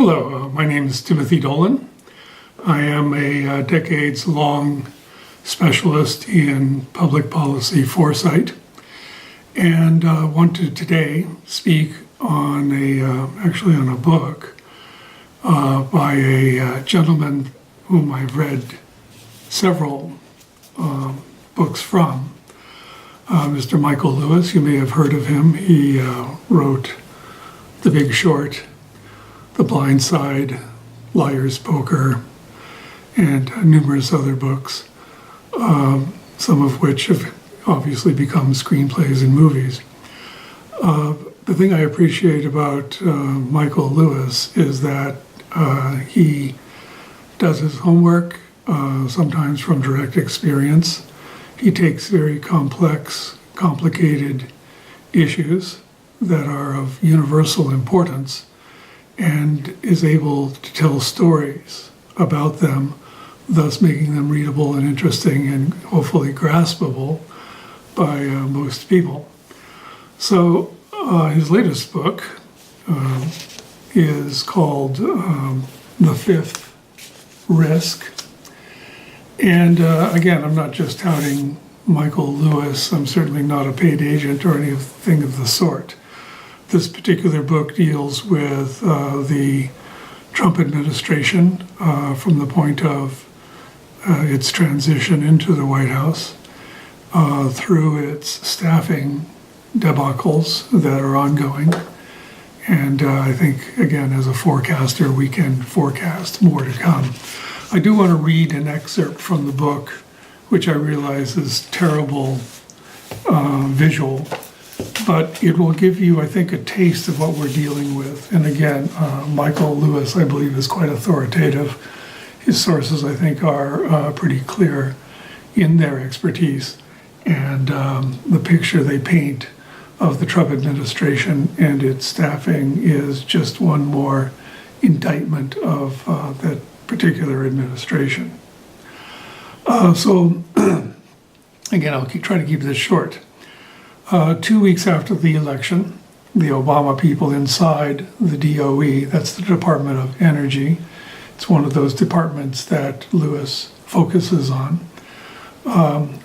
Hello, my name is Timothy Dolan. I am a decades-long specialist in public policy foresight, and want to today speak on actually on a book by a gentleman whom I've read several books from, Mr. Michael Lewis. You may have heard of him. He wrote The Big Short, The Blind Side, Liar's Poker, and numerous other books, some of which have obviously become screenplays and movies. The thing I appreciate about Michael Lewis is that he does his homework, sometimes from direct experience. He takes very complex, complicated issues that are of universal importance and is able to tell stories about them, thus making them readable and interesting and hopefully graspable by most people. So his latest book is called The Fifth Risk. And again, I'm not just touting Michael Lewis. I'm certainly not a paid agent or anything of the sort. This particular book deals with the Trump administration from the point of its transition into the White House through its staffing debacles that are ongoing. And I think, again, as a forecaster, we can forecast more to come. I do want to read an excerpt from the book, which I realize is terrible visual, but it will give you, I think, a taste of what we're dealing with. And again, Michael Lewis, I believe, is quite authoritative. His sources, I think, are pretty clear in their expertise. And the picture they paint of the Trump administration and its staffing is just one more indictment of that particular administration. So again, I'll try to keep this short. 2 weeks after the election, the Obama people inside the DOE, that's the Department of Energy, it's one of those departments that Lewis focuses on,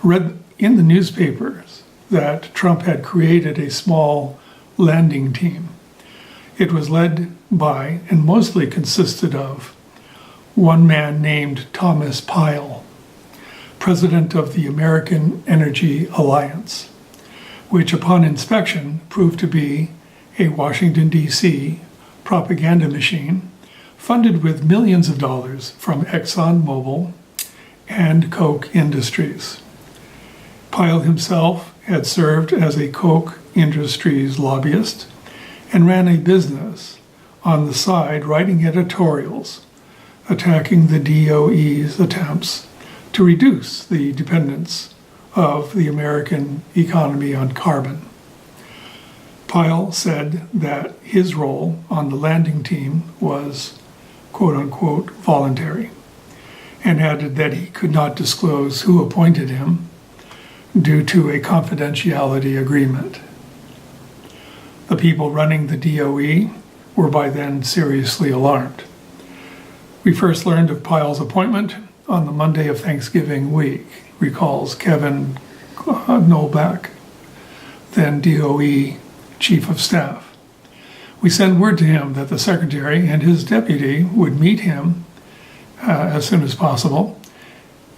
read in the newspapers that Trump had created a small landing team. It was led by and mostly consisted of one man named Thomas Pyle, president of the American Energy Alliance, which upon inspection proved to be a Washington, D.C. propaganda machine funded with millions of dollars from ExxonMobil and Koch Industries. Pyle himself had served as a Koch Industries lobbyist and ran a business on the side writing editorials attacking the DOE's attempts to reduce the dependence of the American economy on carbon. Pyle said that his role on the landing team was, quote unquote, voluntary, and added that he could not disclose who appointed him due to a confidentiality agreement. The people running the DOE were by then seriously alarmed. We first learned of Pyle's appointment on the Monday of Thanksgiving week, recalls Kevin Nolback, then DOE Chief of Staff. We sent word to him that the Secretary and his deputy would meet him as soon as possible.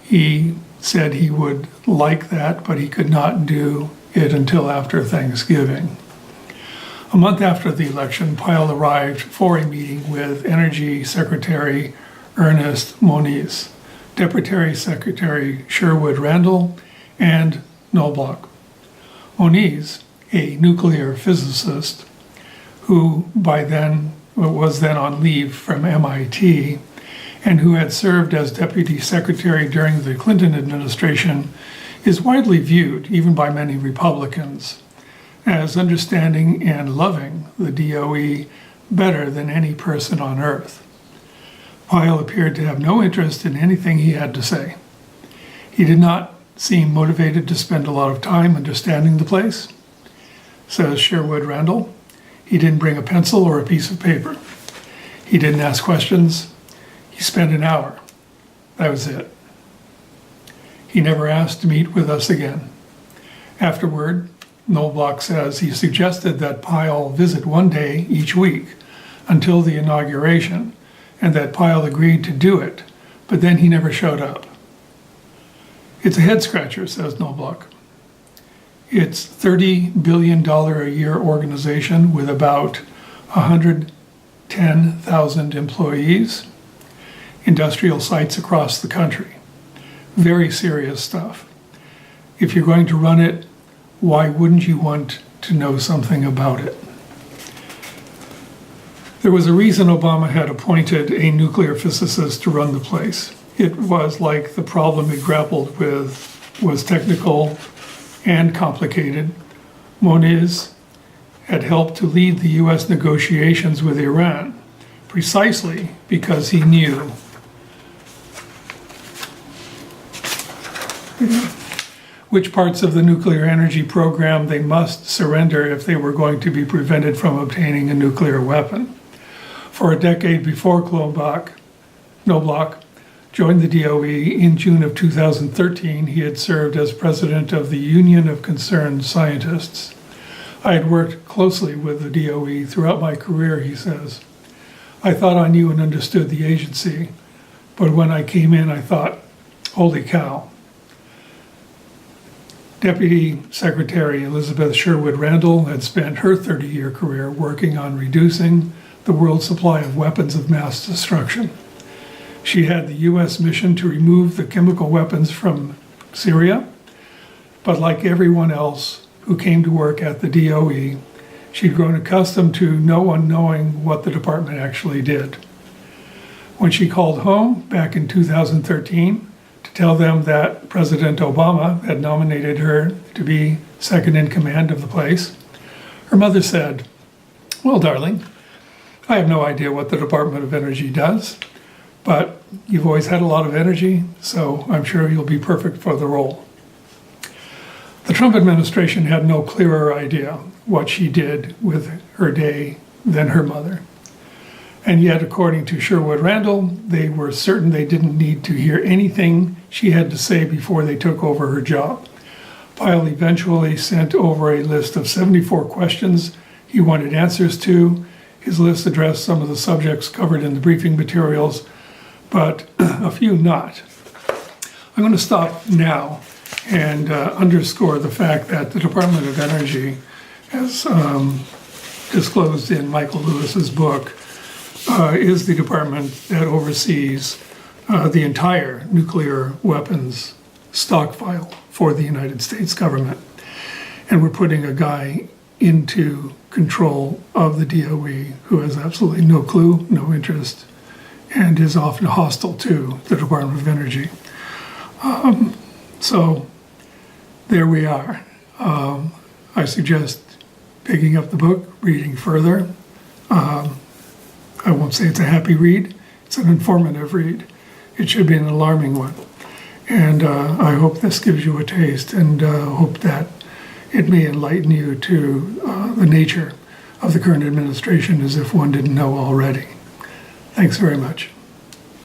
He said he would like that, but he could not do it until after Thanksgiving. A month after the election, Pyle arrived for a meeting with Energy Secretary Ernest Moniz, Deputy Secretary Sherwood Randall, and Nolbach. Moniz, a nuclear physicist who was then on leave from MIT and who had served as Deputy Secretary during the Clinton administration, is widely viewed, even by many Republicans, as understanding and loving the DOE better than any person on earth. Pyle appeared to have no interest in anything he had to say. He did not seem motivated to spend a lot of time understanding the place. Says Sherwood Randall, he didn't bring a pencil or a piece of paper. He didn't ask questions. He spent an hour. That was it. He never asked to meet with us again. Afterward, Knobloch says he suggested that Pyle visit one day each week until the inauguration, and that Pyle agreed to do it, but then he never showed up. It's a head scratcher, says Knobloch. It's $30 billion a year organization with about 110,000 employees, industrial sites across the country. Very serious stuff. If you're going to run it, why wouldn't you want to know something about it? There was a reason Obama had appointed a nuclear physicist to run the place. It was like the problem it grappled with was technical and complicated. Moniz had helped to lead the US negotiations with Iran, precisely because he knew which parts of the nuclear energy program they must surrender if they were going to be prevented from obtaining a nuclear weapon. For a decade before Knobloch joined the DOE in June of 2013, he had served as president of the Union of Concerned Scientists. I had worked closely with the DOE throughout my career, he says. I thought I knew and understood the agency, but when I came in, I thought, holy cow. Deputy Secretary Elizabeth Sherwood Randall had spent her 30-year career working on reducing the world's supply of weapons of mass destruction. She had the US mission to remove the chemical weapons from Syria, but like everyone else who came to work at the DOE, she'd grown accustomed to no one knowing what the department actually did. When she called home back in 2013 to tell them that President Obama had nominated her to be second in command of the place, her mother said, "Well, darling, I have no idea what the Department of Energy does, but you've always had a lot of energy, so I'm sure you'll be perfect for the role." The Trump administration had no clearer idea what she did with her day than her mother. And yet, according to Sherwood Randall, they were certain they didn't need to hear anything she had to say before they took over her job. Pyle eventually sent over a list of 74 questions he wanted answers to. His list addressed some of the subjects covered in the briefing materials, but a few not. I'm going to stop now and underscore the fact that the Department of Energy, as disclosed in Michael Lewis's book, is the department that oversees the entire nuclear weapons stockpile for the United States government. And we're putting a guy into control of the DOE who has absolutely no clue, no interest, and is often hostile to the Department of Energy. So there we are. I suggest picking up the book, reading further. I won't say it's a happy read. It's an informative read. It should be an alarming one. And I hope this gives you a taste, and hope that it may enlighten you to the nature of the current administration as if one didn't know already. Thanks very much.